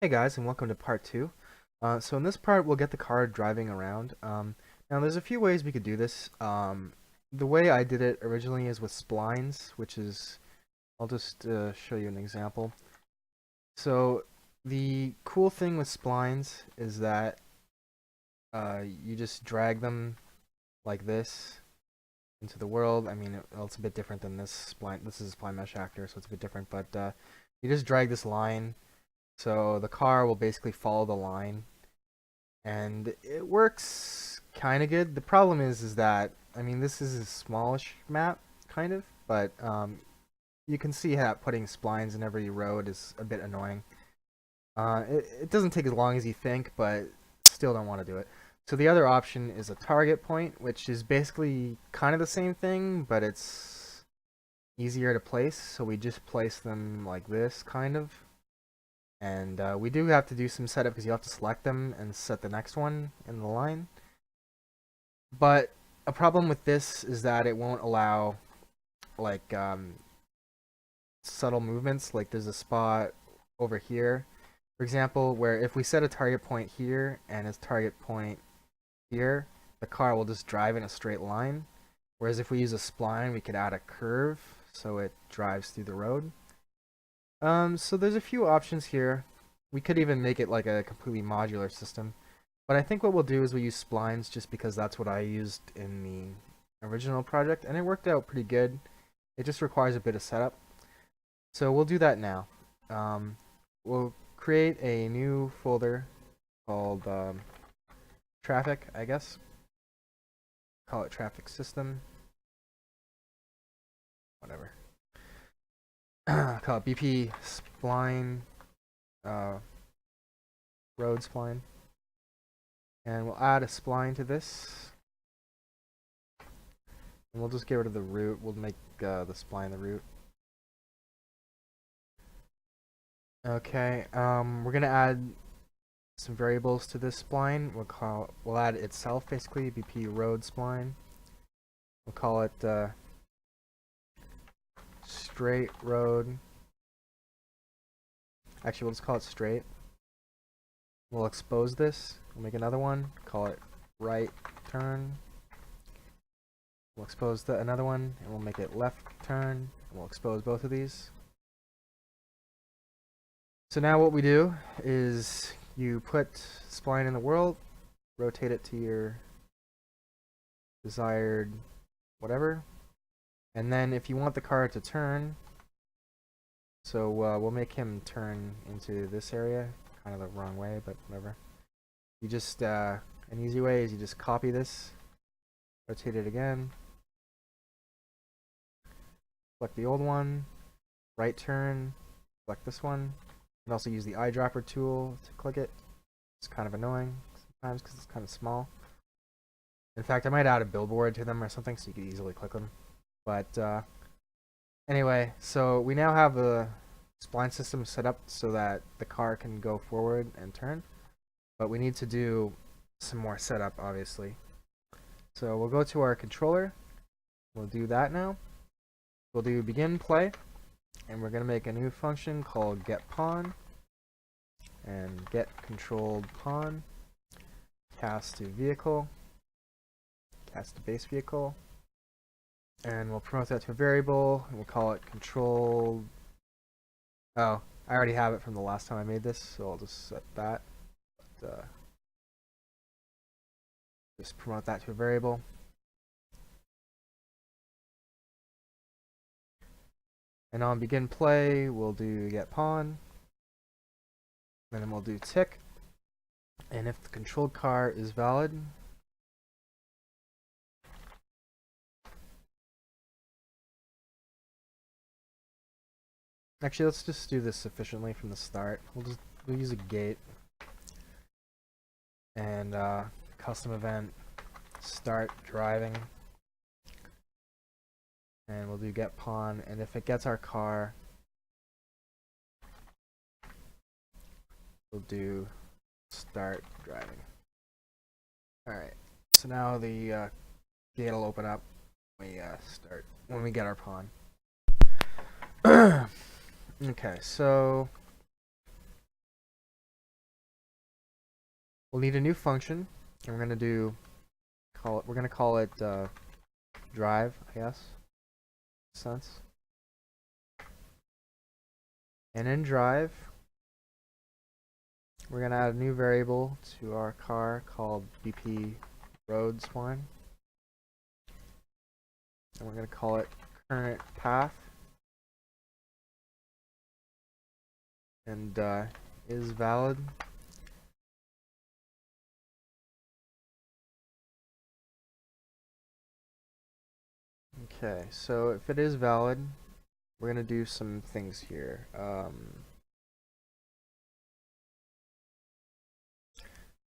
Hey guys, and welcome to part 2. So in this part, we'll get the car driving around. Now there's a few ways we could do this. The way I did it originally is with splines, which is, I'll just show you an example. So the cool thing with splines is that you just drag them like this into the world. I mean, it's a bit different than this spline. This is a spline mesh actor, so it's a bit different, but you just drag this line. So the car will basically follow the line, and it works kind of good. The problem is that, I mean, this is a smallish map, kind of, but you can see how putting splines in every road is a bit annoying. It doesn't take as long as you think, but still don't want to do it. So the other option is a target point, which is basically kind of the same thing, but it's easier to place. So we just place them like this, kind of. And we do have to do some setup because you have to select them and set the next one in the line. But a problem with this is that it won't allow like subtle movements. Like there's a spot over here, for example, where if we set a target point here and its target point here, the car will just drive in a straight line. Whereas if we use a spline, we could add a curve so it drives through the road. So there's a few options here. We could even make it like a completely modular system. But I think what we'll do is we use splines just because that's what I used in the original project, and it worked out pretty good. It just requires a bit of setup. So we'll do that now. We'll create a new folder called traffic, I guess. Call it traffic system. Whatever. Call it BP spline, road spline. And we'll add a spline to this. And we'll just get rid of the root. We'll make the spline the root. Okay, we're gonna add some variables to this spline. We'll add itself basically, BP road spline. We'll call it straight road. Actually, we'll just call it straight. We'll expose this. We'll make another one. Call it right turn. We'll expose another one, and we'll make it left turn. And we'll expose both of these. So now what we do is you put spline in the world, rotate it to your desired whatever, and then if you want the car to turn, so we'll make him turn into this area, kind of the wrong way, but whatever. You just, an easy way is you just copy this, rotate it again, select the old one, right turn, select this one. You can also use the eyedropper tool to click it. It's kind of annoying sometimes because it's kind of small. In fact, I might add a billboard to them or something so you can easily click them. But anyway, so we now have a spline system set up so that the car can go forward and turn. But we need to do some more setup, obviously. So we'll go to our controller. We'll do that now. We'll do begin play. And we're going to make a new function called getPawn. And get controlled pawn. Cast to vehicle. Cast to base vehicle. And we'll promote that to a variable. And we'll call it controlled. Oh, I already have it from the last time I made this, so I'll just set that. But, just promote that to a variable. And on begin play, we'll do get pawn. And then we'll do tick. And if the controlled car is valid, actually let's just do this sufficiently from the start. We'll use a gate and custom event start driving. And we'll do get pawn, and if it gets our car, we'll do start driving. Alright, so now the gate will open up when we get our pawn. Okay, so We'll need a new function, and we're gonna call it drive, I guess. Sense. And in drive, we're gonna add a new variable to our car called BP road spline, and we're gonna call it current path, and is valid. Okay, so if it is valid, we're gonna do some things here.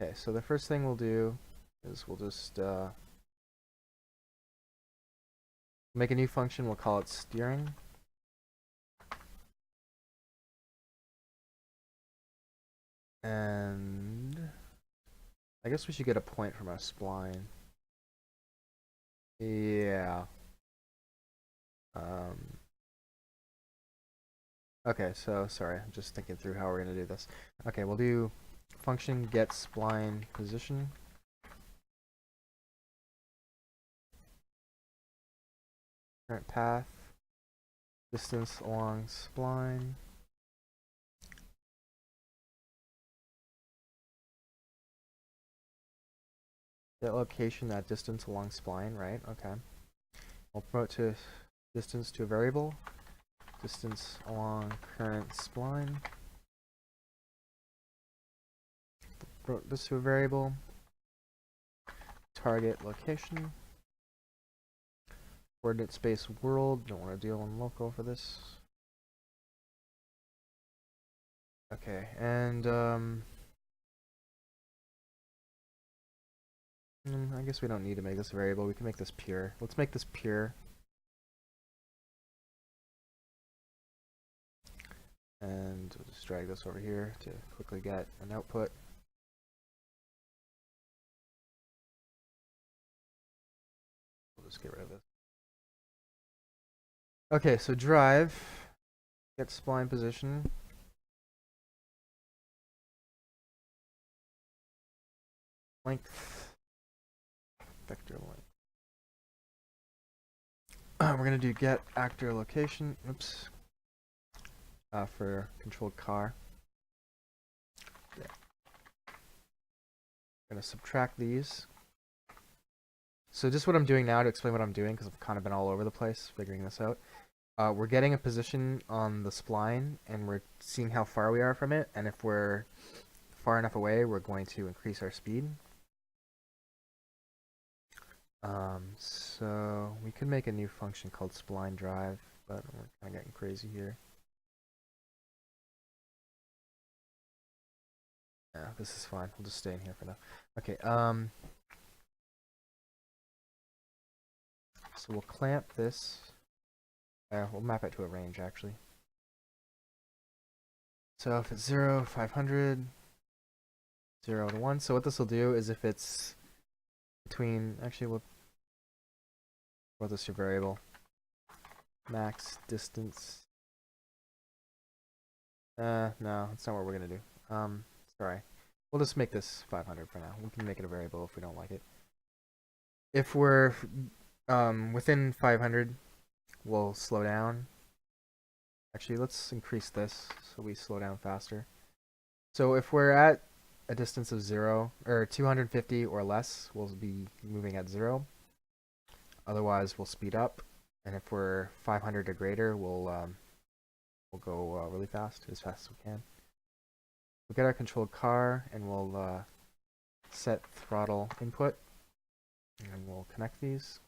Okay, so the first thing we'll do is we'll just make a new function. We'll call it steering. And I guess we should get a point from our spline. Yeah. Okay, so sorry, I'm just thinking through how we're gonna do this. Okay, we'll do function get spline position. Current path, distance along spline. Get location at distance along spline, right? Okay. We'll promote to distance to a variable. Distance along current spline. Promote this to a variable. Target location. Coordinate space world. Don't want to deal in local for this. Okay, and I guess we don't need to make this a variable. We can make this pure. Let's make this pure. And we'll just drag this over here to quickly get an output. We'll just get rid of this. Okay, so drive, get spline position. Length, vector length. We're gonna do get actor location. Oops. For controlled car. Yeah. I'm gonna subtract these. So just what I'm doing now to explain what I'm doing, because I've kind of been all over the place figuring this out. We're getting a position on the spline, and we're seeing how far we are from it, and if we're far enough away, we're going to increase our speed. So we could make a new function called spline drive, but we're kind of getting crazy here. Yeah, this is fine. We'll just stay in here for now. Okay, so we'll clamp this. We'll map it to a range, actually. So if it's 0, 500, 0 to 1. So what this will do is if it's between, actually, we'll this your variable. Max distance. No, that's not what we're going to do. Sorry. We'll just make this 500 for now. We can make it a variable if we don't like it. If we're within 500, we'll slow down. Actually, let's increase this so we slow down faster. So if we're at a distance of 0 or 250 or less, we'll be moving at 0. Otherwise, we'll speed up. And if we're 500 or greater, we'll go really fast, as we can. We'll get our controlled car, and we'll set throttle input, and we'll connect these.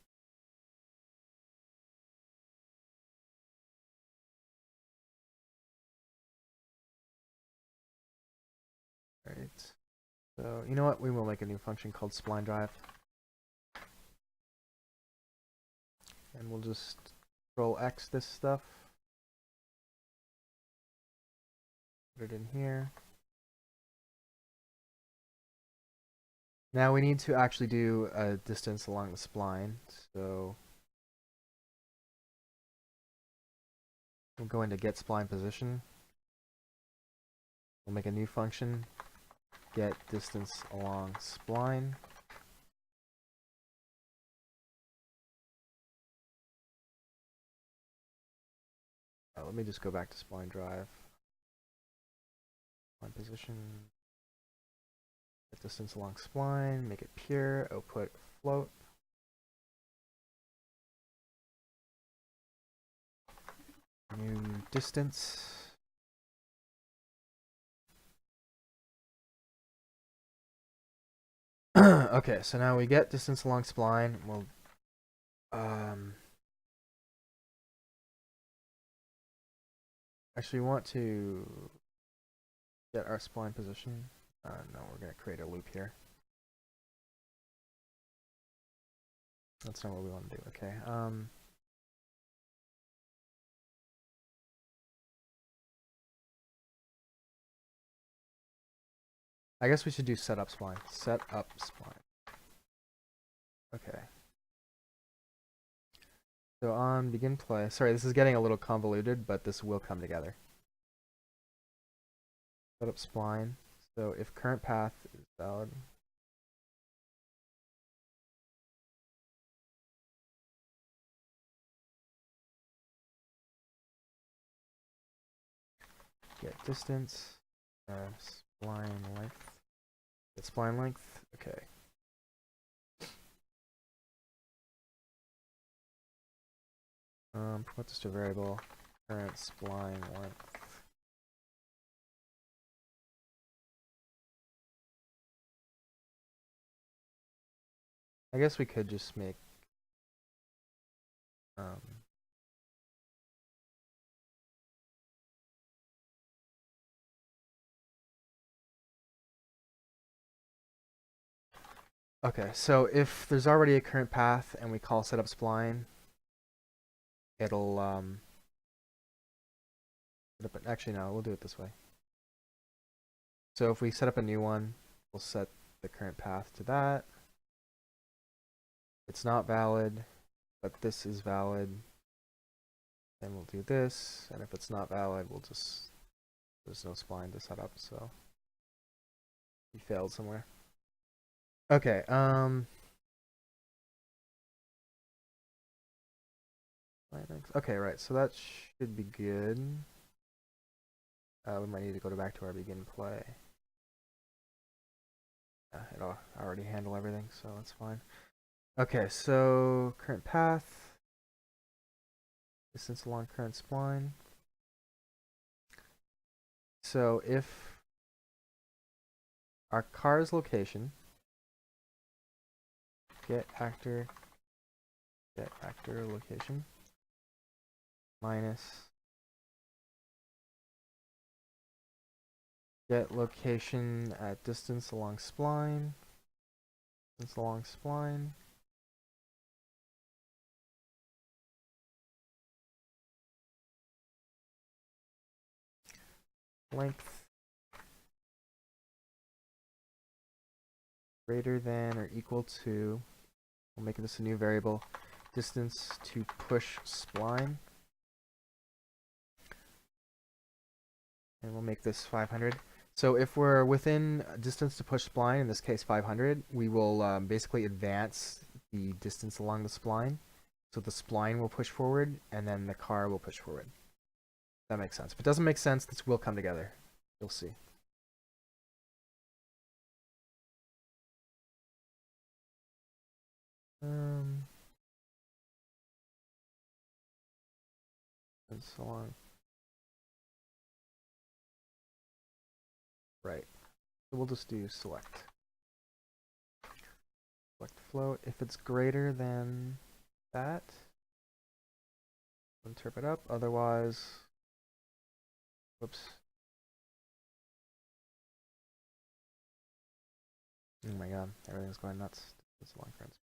Alright, so you know what? We will make a new function called spline drive. And we'll just Control X this stuff. Put it in here. Now we need to actually do a distance along the spline, so we'll go into get spline position. We'll make a new function. get distance along spline. Let me just go back to spline drive. Spline position. Get distance along spline. Make it pure. Output float. New distance. Okay, so now we get distance along spline. We'll actually want to get our spline position. No, we're going to create a loop here. That's not what we want to do. Okay. I guess we should do set up spline. Set up spline. Okay. So on begin play. Sorry, this is getting a little convoluted, but this will come together. Set up spline. So if current path is valid. Get distance. Spline length. Get spline length. Okay. Promote this to variable. Current spline length. I guess we could just make okay, so if there's already a current path and we call setup spline, it'll actually no, we'll do it this way. So if we set up a new one, we'll set the current path to that. It's not valid, but this is valid. Then we'll do this, and if it's not valid, we'll just, there's no spline to set up, so we failed somewhere. Okay, okay, right, so that should be good. We might need to go back to our begin play. It'll already handle everything, so that's fine. Okay, so current path, distance along current spline. So if our car's location, get actor location minus get location at distance along spline, length greater than or equal to, we'll make this a new variable, distance to push spline, and we'll make this 500. So if we're within distance to push spline, in this case 500, we will basically advance the distance along the spline. So the spline will push forward, and then the car will push forward. That makes sense. If it doesn't make sense, this will come together. You'll see. And so on. Right. So we'll just do select. Select float. If it's greater than that, interpret up. Otherwise, whoops. Oh my god, everything's going nuts. It's long friends.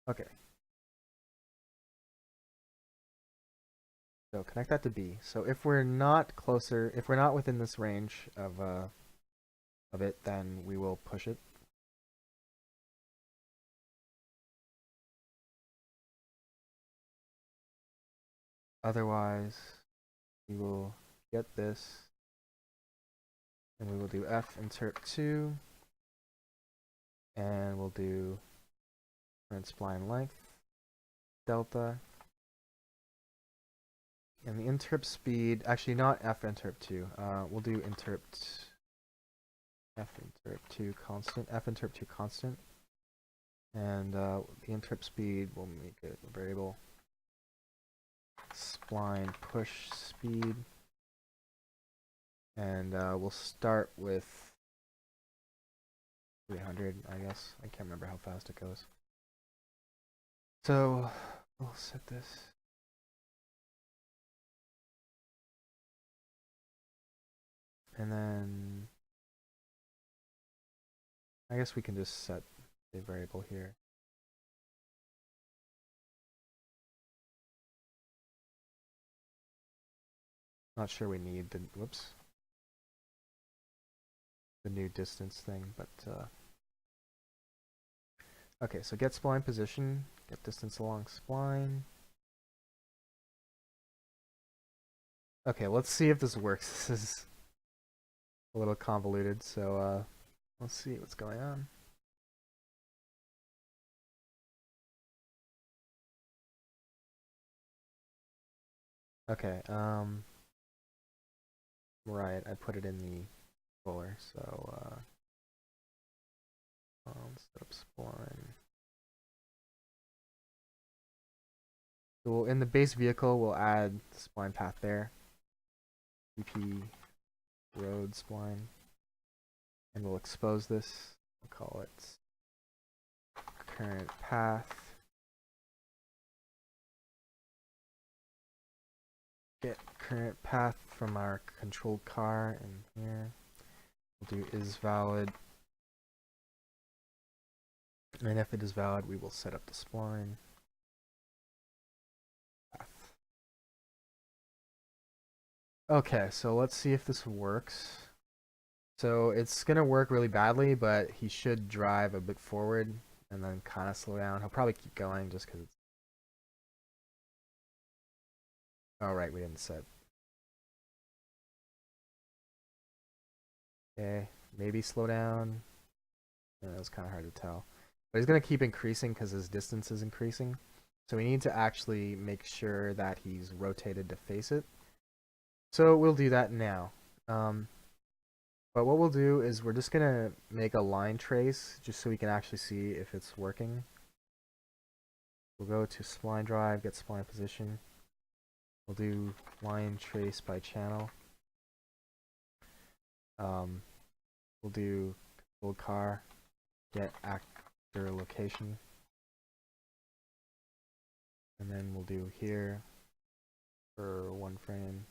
Okay. So connect that to B. So if we're not closer, if we're not within this range of it, then we will push it. Otherwise, we will get this, and we will do F insert 2. And we'll do current spline length, delta, and the interrupt speed, actually not f interrupt 2, we'll do interrupt f interrupt 2 constant, f interrupt 2 constant, and the interrupt speed, we'll make it a variable, spline push speed, and we'll start with 300, I guess. I can't remember how fast it goes. So we'll set this. And then I guess we can just set a variable here. Not sure we need the, whoops, the new distance thing, but okay, so get spline position, get distance along spline. Okay, let's see if this works. This is a little convoluted, so let's see what's going on. Okay, right, I put it in the folder, so set up spline. So in the base vehicle, we'll add the spline path there. EP road spline. And we'll expose this. We'll call it current path. Get current path from our controlled car in here. We'll do is valid. And if it is valid, we will set up the spline path. Okay, so let's see if this works. So it's going to work really badly, but he should drive a bit forward and then kind of slow down. He'll probably keep going just because it's... Oh, right, we didn't set. Okay, maybe slow down. Yeah, that was kind of hard to tell. But he's going to keep increasing because his distance is increasing. So we need to actually make sure that he's rotated to face it. So we'll do that now. But what we'll do is we're just going to make a line trace just so we can actually see if it's working. We'll go to spline drive, get spline position. We'll do line trace by channel. We'll do controlled car, get actor location. And then we'll do here for one frame.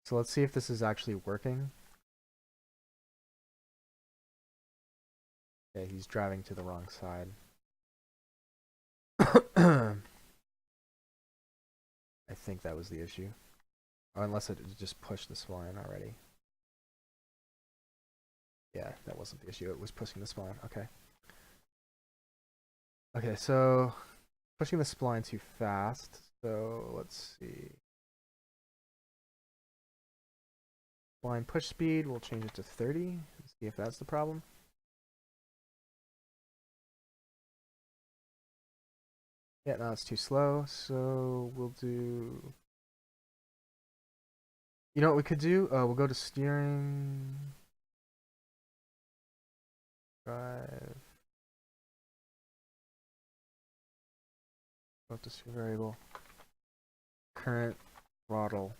So let's see if this is actually working. Okay, he's driving to the wrong side. I think that was the issue. Oh, unless it just pushed the spline already. Yeah, that wasn't the issue. It was pushing the spline. Okay. Okay, so pushing the spline too fast. So let's see. Spline push speed, we'll change it to 30 and see if that's the problem. Yeah, no, it's too slow. So we'll do... You know what we could do? We'll go to steering... Drive... Go to steering variable. Current throttle.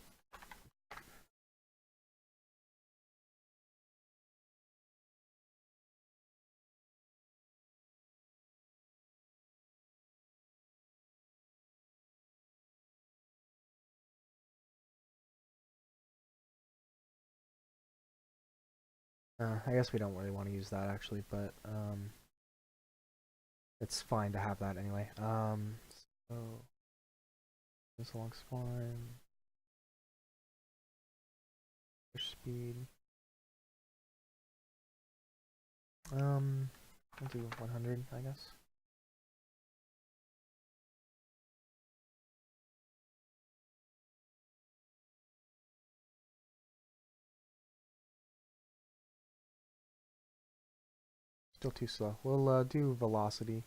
I guess we don't really want to use that actually, but it's fine to have that anyway. So this along spline, push speed. I'll do 100, I guess. Still too slow. We'll do velocity.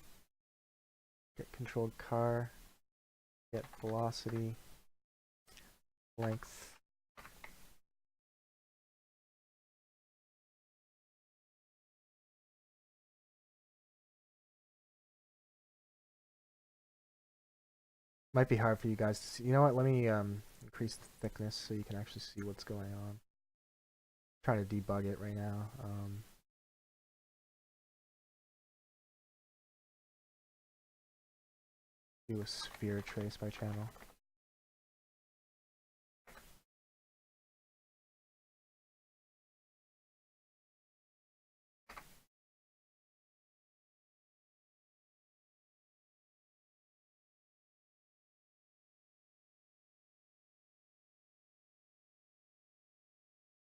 Get controlled car. Get velocity. Length. Might be hard for you guys to see. You know what? Let me increase the thickness so you can actually see what's going on. Trying to debug it right now. Do a sphere trace by channel.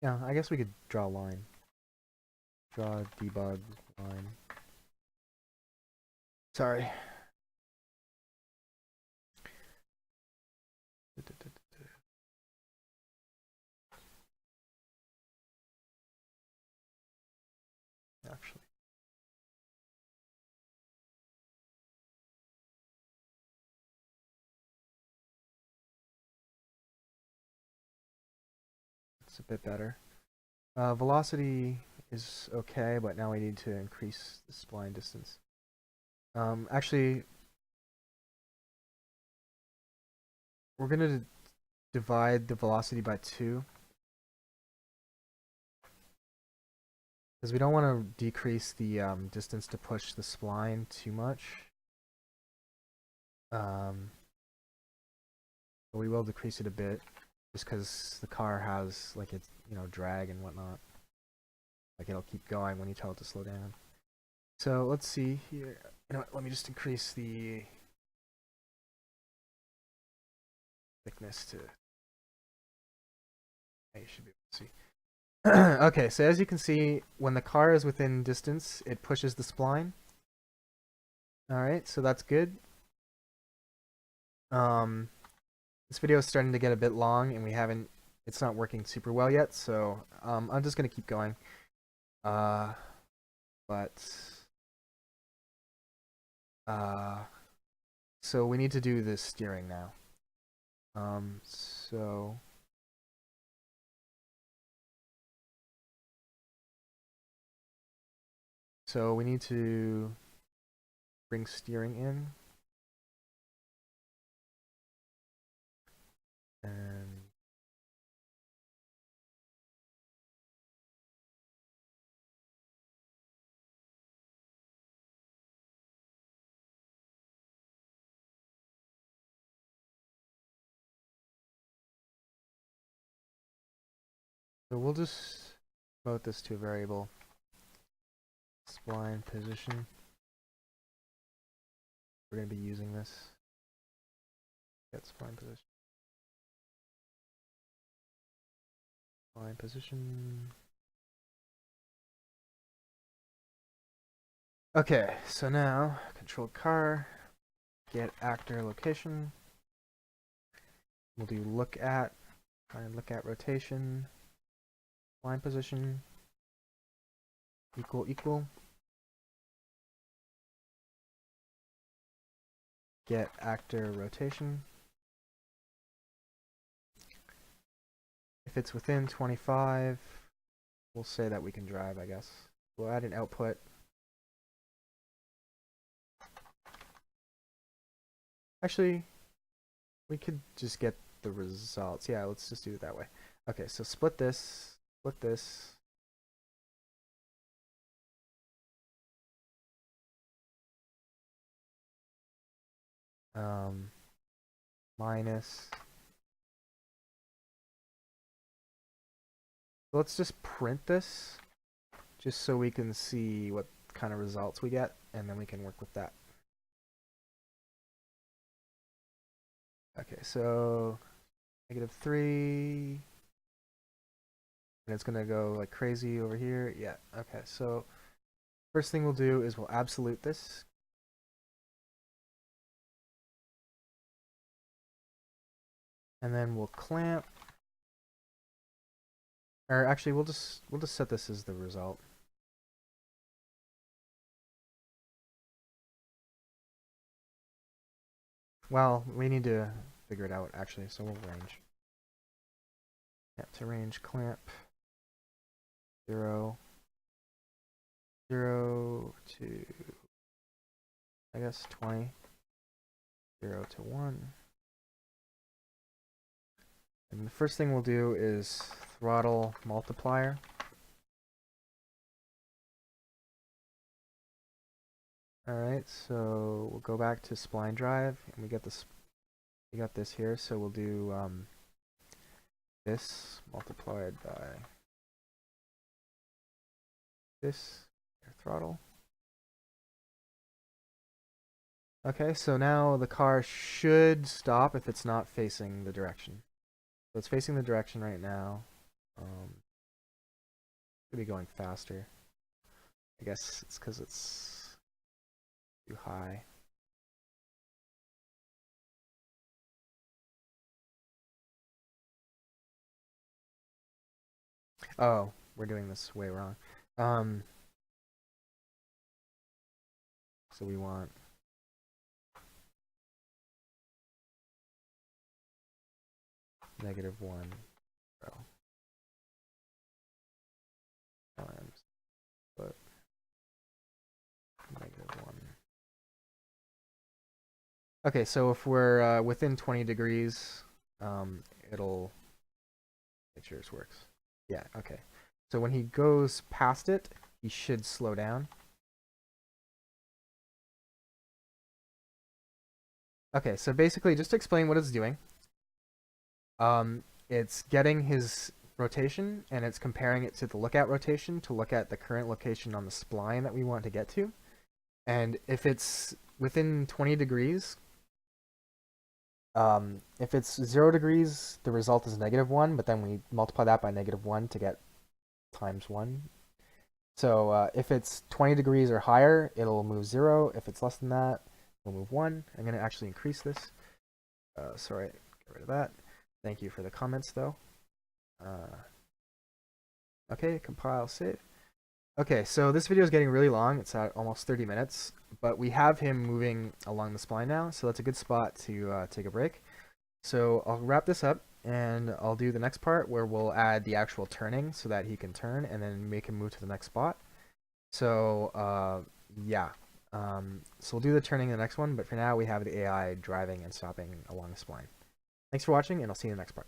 Yeah, I guess we could draw a line. Draw a debug line. Sorry. Actually. It's a bit better. Velocity is okay, but now we need to increase the spline distance. Actually, we're going to divide the velocity by 2. Because we don't want to decrease the distance to push the spline too much. But we will decrease it a bit, just because the car has, like, its, drag and whatnot. Like, it'll keep going when you tell it to slow down. So, let's see here. You know what, let me just increase the thickness to... You should be able to see. Okay, so as you can see, when the car is within distance, it pushes the spline. Alright, so that's good. This video is starting to get a bit long, and it's not working super well yet, so I'm just going to keep going. So we need to do the steering now. So we need to bring steering in. And so we'll just promote this to a variable. Spline position. We're going to be using this. Get spline position. Spline position. Okay, so now control car, get actor location. We'll do look at, and look at rotation, line position, equal. Get actor rotation. If it's within 25, we'll say that we can drive, I guess. We'll add an output. Actually, we could just get the results. Yeah, let's just do it that way. Okay, so split this, minus. Let's just print this, just so we can see what kind of results we get, and then we can work with that. Okay, so -3, and it's gonna go like crazy over here. Yeah, okay, so first thing we'll do is we'll absolute this. And then we'll clamp. Or actually we'll just set this as the result. Well, we need to figure it out actually, so we'll range. Yep, to range clamp 0, 0 to, I guess, 20, 0 to 1. And the first thing we'll do is throttle multiplier. Alright, so we'll go back to spline drive, and we got this here, so we'll do this multiplied by this throttle. Okay, so now the car should stop if it's not facing the direction. So it's facing the direction right now. Should be going faster. I guess it's because it's too high. Oh, we're doing this way wrong. So we want -1 times, but -1. Okay, so if we're within 20 degrees, it'll make sure this works. Yeah, okay. So when he goes past it, he should slow down. Okay, so basically, just to explain what it's doing, it's getting his rotation and it's comparing it to the lookout rotation to look at the current location on the spline that we want to get to. And if it's within 20 degrees, if it's 0 degrees, the result is -1, but then we multiply that by -1 to get times 1. So if it's 20 degrees or higher, it'll move 0. If it's less than that, it'll move 1. I'm going to actually increase this. Sorry, get rid of that. Thank you for the comments, though. Okay, compile, save. Okay, so this video is getting really long. It's at almost 30 minutes, but we have him moving along the spline now, so that's a good spot to take a break. So I'll wrap this up, and I'll do the next part where we'll add the actual turning so that he can turn and then make him move to the next spot. So yeah, so we'll do the turning in the next one, but for now we have the AI driving and stopping along the spline. Thanks for watching, and I'll see you in the next part.